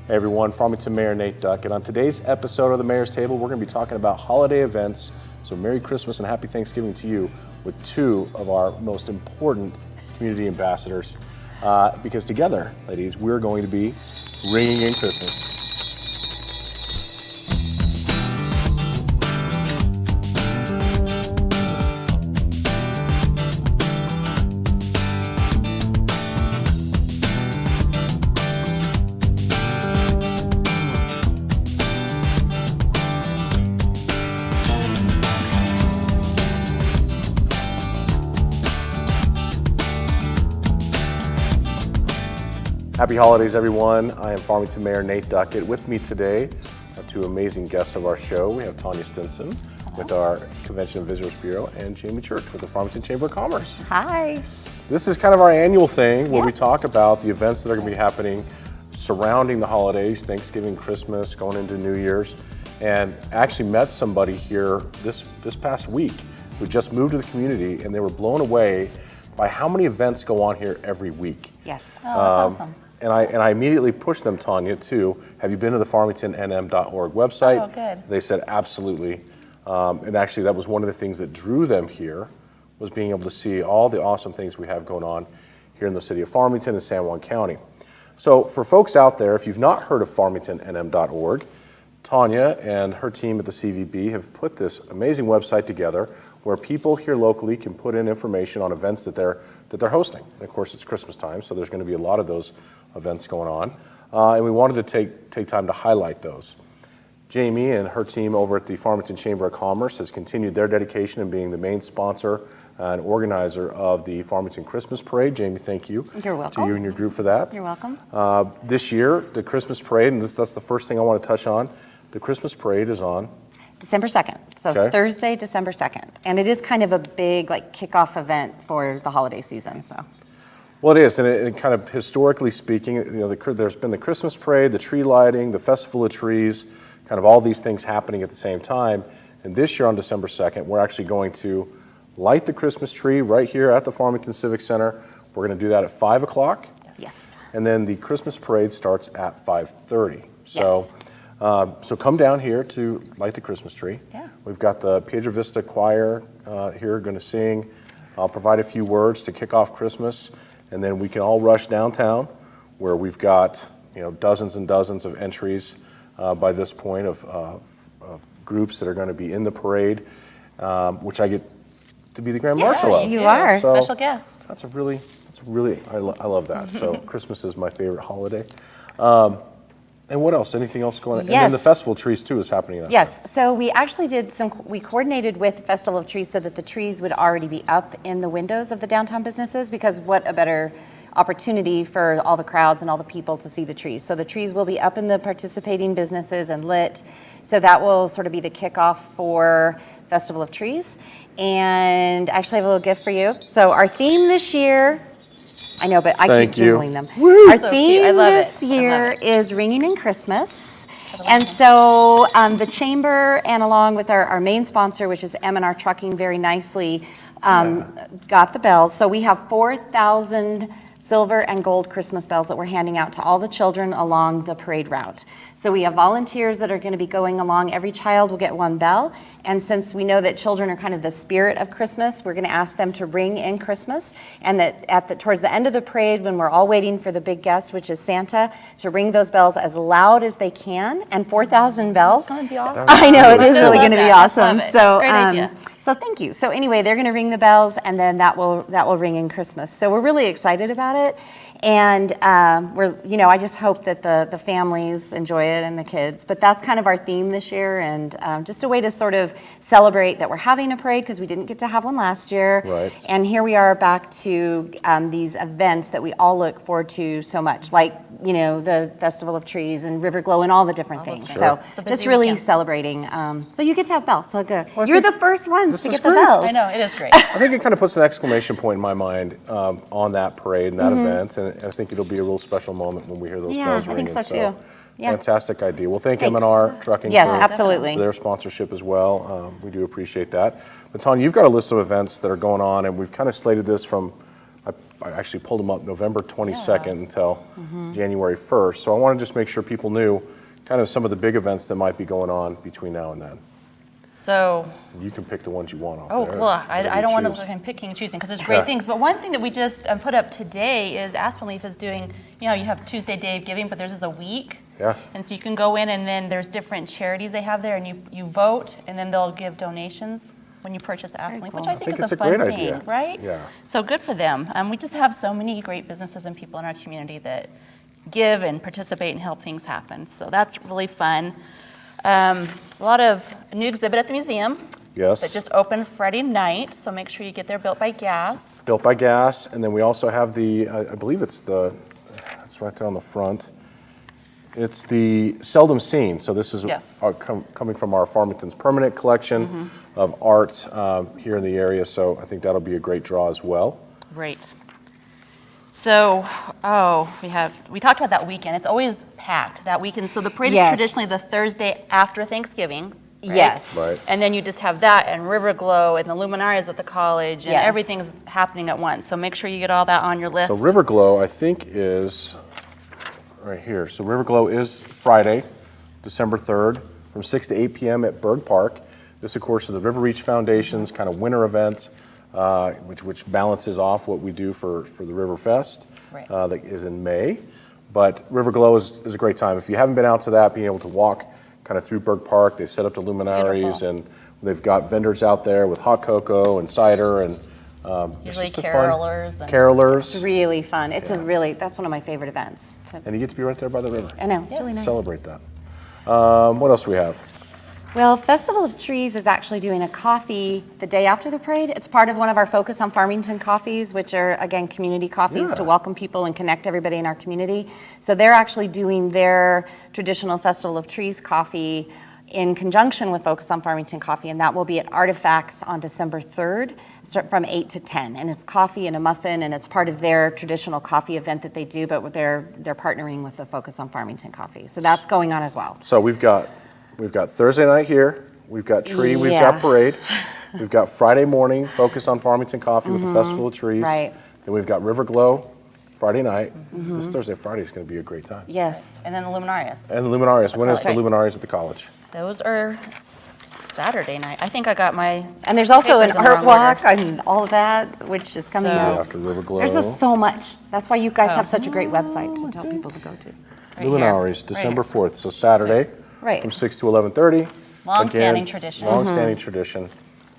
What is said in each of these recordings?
Hey everyone, Farmington Mayor Nate Duckett. On today's episode of the Mayor's Table, we're going to be talking about holiday events. So Merry Christmas and Happy Thanksgiving to you with two of our most important community ambassadors. Because together, ladies, we're going to be ringing in Christmas. Happy holidays, everyone. I am Farmington Mayor Nate Duckett. With me today are two amazing guests of our show. We have Tanya Stinson with our Convention and Visitors Bureau and Jamie Church with the Farmington Chamber of Commerce. Hi. This is kind of our annual thing where we talk about the events that are going to be happening surrounding the holidays, Thanksgiving, Christmas, going into New Year's, and actually met somebody here this past week who just moved to the community, and they were blown away by how many events go on here every week. Yes. Oh, that's awesome. And I immediately pushed them, Tanya, to, have you been to the farmingtonnm.org website? Oh, good. They said absolutely. And actually that was one of the things that drew them here, was being able to see all the awesome things we have going on here in the city of Farmington and San Juan County. So for folks out there, if you've not heard of farmingtonnm.org, Tanya and her team at the CVB have put this amazing website together where people here locally can put in information on events that they're hosting. And of course, it's Christmas time, so there's going to be a lot of those events going on. And we wanted to take time to highlight those. Jamie and her team over at the Farmington Chamber of Commerce has continued their dedication in being the main sponsor and organizer of the Farmington Christmas Parade. Jamie, thank you. You're welcome. To you and your group for that. You're welcome. This year, the Christmas Parade, and that's the first thing I want to touch on, the Christmas Parade is on December 2nd. So Okay. Thursday, December 2nd. And it is kind of a big kickoff event for the holiday season. So. Well, it is, and it kind of historically speaking, there's been the Christmas parade, the tree lighting, the festival of trees, kind of all these things happening at the same time. And this year on December 2nd, we're actually going to light the Christmas tree right here at the Farmington Civic Center. We're going to do that at 5 o'clock. Yes. And then the Christmas parade starts at 5:30. So, Yes. So come down here to light the Christmas tree. Yeah. We've got the Piedra Vista Choir here going to sing. I'll provide a few words to kick off Christmas, and then we can all rush downtown where we've got dozens and dozens of entries by this point of groups that are going to be in the parade, which I get to be the Grand Marshal of. You are. So Special guest. That's really, I love that. So Christmas is my favorite holiday. And what else? Anything else going on? Yes. And then the Festival of Trees too is happening. Yes. So we actually we coordinated with Festival of Trees so that the trees would already be up in the windows of the downtown businesses, because what a better opportunity for all the crowds and all the people to see the trees. So the trees will be up in the participating businesses and lit. So that will sort of be the kickoff for Festival of Trees. And actually I have a little gift for you. So our theme this year, I know, but I Thank keep you. jingling them. So Our cute. theme I love this it. I love year it. is Ringing in Christmas. And so the Chamber, and along with our main sponsor, which is M&R Trucking, very nicely got the bells. So we have 4,000 silver and gold Christmas bells that we're handing out to all the children along the parade route. So we have volunteers that are going to be going along. Every child will get one bell. And since we know that children are kind of the spirit of Christmas, we're going to ask them to ring in Christmas. And that towards the end of the parade, when we're all waiting for the big guest, which is Santa, to ring those bells as loud as they can. And 4,000 bells. That's going to be awesome. I know, it is I really love going to be that. awesome. Love it. So, Great idea. So thank you. So anyway, they're going to ring the bells, and then that will ring in Christmas. So we're really excited about it, and I just hope that the families enjoy it and the kids. But that's kind of our theme this year, and just a way to sort of celebrate that we're having a parade, because we didn't get to have one last year. Right. And here we are back to these events that we all look forward to so much, like the Festival of Trees and Riverglow and all the different things. things. So It's a busy just really weekend. celebrating. So you get to have bells. So good. Well, I You're think the first ones to is get the great. bells. I know, it is great. I think it kind of puts an exclamation point in my mind on that parade and that event, and I think it'll be a real special moment when we hear those Yeah, bells I ringing. think so too. Yeah. Fantastic idea. Well, thank Thanks. M&R Trucking Yes, for absolutely. their sponsorship as well. We do appreciate that. But Tanya, you've got a list of events that are going on, and we've kind of slated this from, I I actually pulled them up November 22nd until January 1st. So I want to just make sure people knew kind of some of the big events that might be going on between now and then. So, You can pick the ones you want off oh, there. well, I whatever you don't want to choose. look like I'm picking and choosing because there's great things. But one thing that we just put up today is Aspen Leaf is doing, you have Tuesday Day of Giving, but theirs is a week. Yeah. And so you can go in and then there's different charities they have there and you vote and then they'll give donations when you purchase Aspen Leaf, which I think is it's a a fun great thing, idea. right? Yeah. So good for them. We just have so many great businesses and people in our community that give and participate and help things happen. So that's really fun. A lot of new exhibit at the museum. Yes. That just opened Friday night, so make sure you get there. Built by Gas. Built by Gas, and then we also have I believe it's right there on the front. It's the Seldom Seen. So this is Yes. coming from our Farmington's permanent collection of art here in the area. So I think that'll be a great draw as well. Great. So, we talked about that weekend. It's always packed that weekend. So the parade is Yes. traditionally the Thursday after Thanksgiving. Right? Yes. Right. And then you just have that and Riverglow and the luminaries at the college and Yes. everything's happening at once. So make sure you get all that on your list. So Riverglow, I think, is right here. So Riverglow is Friday, December 3rd, from 6 to 8 p.m. at Berg Park. This, of course, is the River Reach Foundation's kind of winter event, which balances off what we do for the River Fest Right. that is in May. But Riverglow is a great time. If you haven't been out to that, being able to walk kind of through Berg Park, they set up the luminaries, Beautiful. and they've got vendors out there with hot cocoa and cider and it's Usually just a fun- carolers and- Carolers. It's really fun. It's that's one of my favorite events. And you get to be right there by the river. I know, it's really nice. Celebrate that. What else do we have? Well, Festival of Trees is actually doing a coffee the day after the parade. It's part of one of our Focus on Farmington coffees, which are, again, community coffees to Yeah. welcome people and connect everybody in our community. So they're actually doing their traditional Festival of Trees coffee in conjunction with Focus on Farmington Coffee, and that will be at Artifacts on December 3rd, from 8 to 10. And it's coffee and a muffin, and it's part of their traditional coffee event that they do, but they're partnering with the Focus on Farmington Coffee. So that's going on as well. So we've got Thursday night here. We've got tree. We've Yeah. got parade. We've got Friday morning Focus on Farmington Coffee with the Festival of Trees. Right. Then we've got Riverglow Friday night. This Thursday, Friday is going to be a great time. Yes. And then the luminarias. And the luminarias. When is the Okay. luminarias at the college? Those are Saturday night. I think I got my And there's also an papers in the art wrong walk order. and all of that, which is coming So- out. After Riverglow. There's just so much. That's why you guys have such a great website to tell people to go to. Right Luminaries, here. December Right 4th. So Saturday Right. from 6 to 11:30. Long-standing Again, tradition. Long-standing tradition.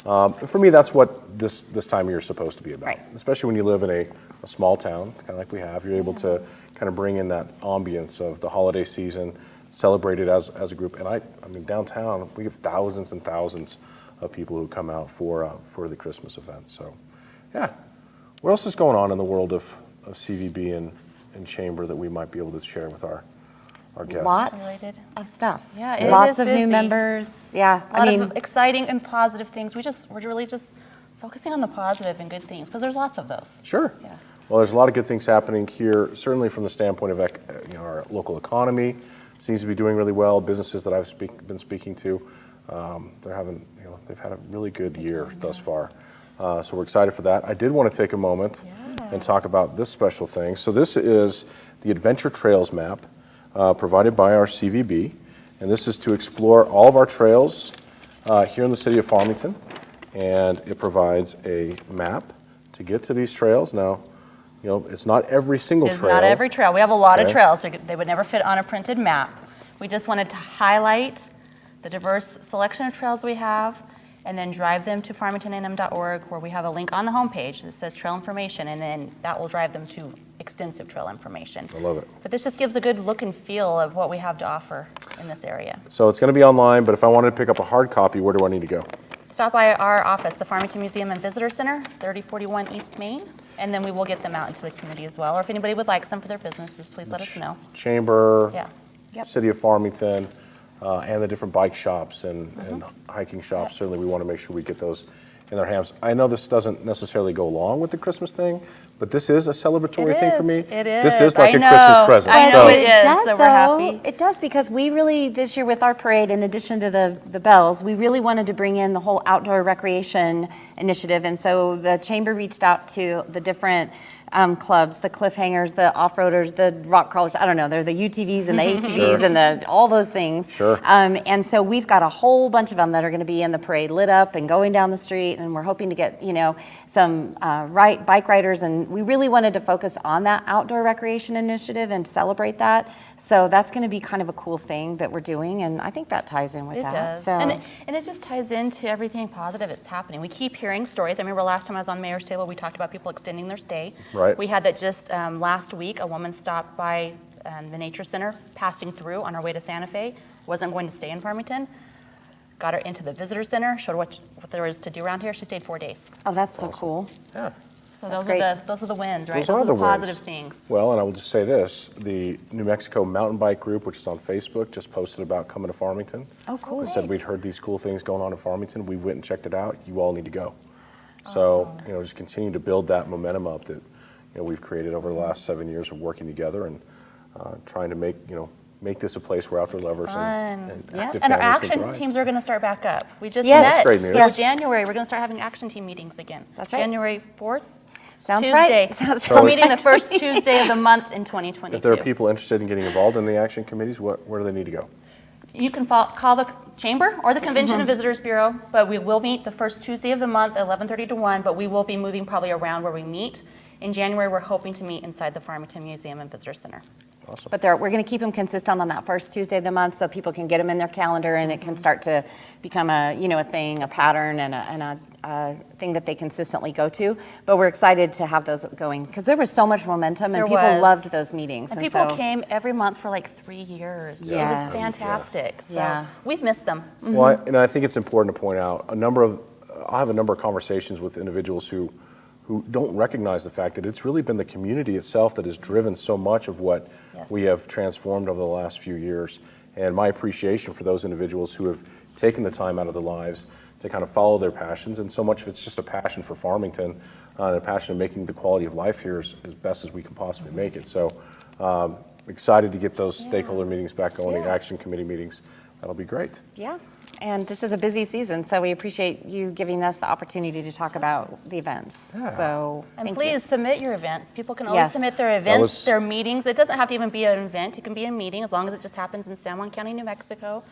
For me, that's what this time of year is supposed to be about. Right. Especially when you live in a small town, kind of like we have. You're able to kind of bring in that ambience of the holiday season, celebrate it as a group. And I mean, downtown, we have thousands and thousands of people who come out for the Christmas events. So, yeah. What else is going on in the world of CVB and Chamber that we might be able to share with our guests? Lots Related. of stuff. Yeah, it Lots is of busy. new members. Yeah, A lot of exciting and positive things. We're really just focusing on the positive and good things because there's lots of those. Sure. Yeah. Well, there's a lot of good things happening here, certainly from the standpoint of our local economy. Seems to be doing really well. Businesses that I've been speaking to, they've had a really good year thus far. So we're excited for that. I did want to take a moment and talk about this special thing. So this is the Adventure Trails map provided by our CVB, and this is to explore all of our trails here in the city of Farmington. And it provides a map to get to these trails. Now, it's not every single It's trail. not every trail. We have a lot of Okay. trails. They would never fit on a printed map. We just wanted to highlight the diverse selection of trails we have and then drive them to farmingtonnm.org where we have a link on the homepage that says trail information, and then that will drive them to extensive trail information. I love it. But this just gives a good look and feel of what we have to offer in this area. So it's going to be online, but if I wanted to pick up a hard copy, where do I need to go? Stop by our office, the Farmington Museum and Visitor Center, 3041 East Main, and then we will get them out into the community as well. Or if anybody would like some for their businesses, please let us know. Chamber, Yeah. Yep. City of Farmington, and the different bike shops and hiking shops. Certainly, we want to make sure we get those in their hands. I know this doesn't necessarily go along with the Christmas thing, but this is a celebratory thing for me. It is. This is like I a know. Christmas present. I know So it is, does, so we're though. happy. It does, because we really, this year with our parade, in addition to the bells, we really wanted to bring in the whole outdoor recreation initiative. And so the Chamber reached out to the different clubs, the cliffhangers, the off-roaders, the rock crawlers, I don't know, they're the UTVs and the ATVs and all those things. Sure. And so we've got a whole bunch of them that are going to be in the parade lit up and going down the street, and we're hoping to get, some bike riders, and we really wanted to focus on that outdoor recreation initiative and celebrate that. So that's going to be kind of a cool thing that we're doing, and I think that ties in with It that. does. So. And it just ties into everything positive that's happening. We keep hearing stories. I remember last time I was on Mayor's Table, we talked about people extending their stay. Right. We had that just last week. A woman stopped by the Nature Center, passing through on her way to Santa Fe, wasn't going to stay in Farmington. Got her into the visitor center, showed her what there is to do around here. She stayed 4 days. Oh, that's so cool. Yeah. So That's those great. are the wins, right? Those are the positive wins. things. Well, and I will just say this, the New Mexico Mountain Bike Group, which is on Facebook, just posted about coming to Farmington. Oh, cool. They said we'd heard these cool things going on in Farmington. We went and checked it out. You all need to go. So, just continue to build that momentum up that, we've created over the last 7 years of working together and trying to make this a place where outdoor lovers and active And our families can action thrive. teams are going to start back up. We just Yes. met. That's great news. So Yes. January, we're going to start having action team meetings again. That's right. January 4th. Sounds Tuesday. right. Sounds We're meeting the right. first Tuesday of the month in 2022. If there are people interested in getting involved in the action committees, where do they need to go? You can call the chamber or the Convention and Visitors Bureau, but we will meet the first Tuesday of the month, 11:30 to 1, but we will be moving probably around where we meet. In January, we're hoping to meet inside the Farmington Museum and Visitor Center. Awesome. But we're going to keep them consistent on that first Tuesday of the month so people can get them in their calendar and it can start to become a thing, a pattern, and a thing that they consistently go to. But we're excited to have those going because there was so much momentum and There people was. loved those meetings. And people so, came every month for like 3 years. Yes. It was fantastic. So Yeah. we've missed them. Well, and I think it's important to point out I'll have a number of conversations with individuals who don't recognize the fact that it's really been the community itself that has driven so much of what Yes. we have transformed over the last few years. And my appreciation for those individuals who have taken the time out of their lives to kind of follow their passions. And so much of it's just a passion for Farmington and a passion of making the quality of life here as best as we can possibly make it. So excited to get those stakeholder meetings back going, the action committee meetings. That'll be great. yeah. And this is a busy season, so we appreciate you giving us the opportunity to talk about the events. So, And thank please you. submit your events. People can always Yes. submit their events, was- their meetings. It doesn't have to even be an event. It can be a meeting as long as it just happens in San Juan County, New Mexico.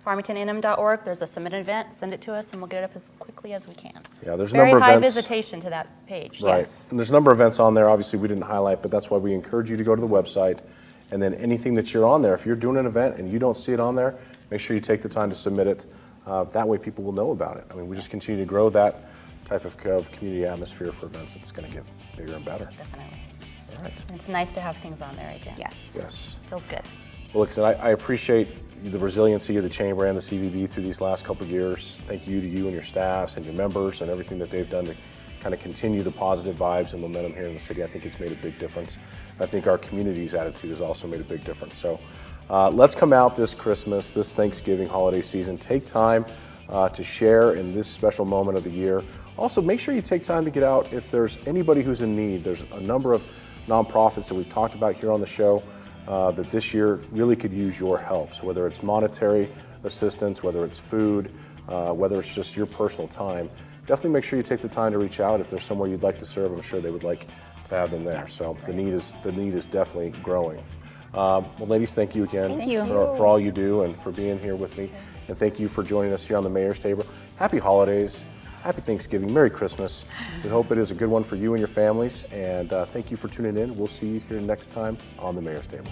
FarmingtonNM.org. There's a submit an event. Send it to us, and we'll get it up as quickly as we can. Yeah, there's a Very number of high events. visitation to that page. Right. Yes. And there's a number of events on there, obviously we didn't highlight, but that's why we encourage you to go to the website. And then anything that you're on there, if you're doing an event and you don't see it on there, make sure you take the time to submit it. That way people will know about it. I mean, we just continue to grow that type of community atmosphere for events. It's going to get bigger and better. Definitely. All right. And it's nice to have things on there again. Yes. Yes. Feels good. Well, look, I appreciate the resiliency of the Chamber and the CVB through these last couple of years. Thank you to you and your staffs and your members and everything that they've done to kind of continue the positive vibes and momentum here in the city. I think it's made a big difference. I think our community's attitude has also made a big difference. So let's come out this Christmas, this Thanksgiving holiday season. Take time to share in this special moment of the year. Also, make sure you take time to get out if there's anybody who's in need. There's a number of nonprofits that we've talked about here on the show that this year really could use your help. So whether it's monetary assistance, whether it's food, whether it's just your personal time, definitely make sure you take the time to reach out. If there's somewhere you'd like to serve, I'm sure they would like to have them there. So the need is definitely growing. Well, ladies, thank you again Thank you. for all you do and for being here with me. And thank you for joining us here on the Mayor's Table. Happy holidays. Happy Thanksgiving. Merry Christmas. We hope it is a good one for you and your families. And thank you for tuning in. We'll see you here next time on the Mayor's Table.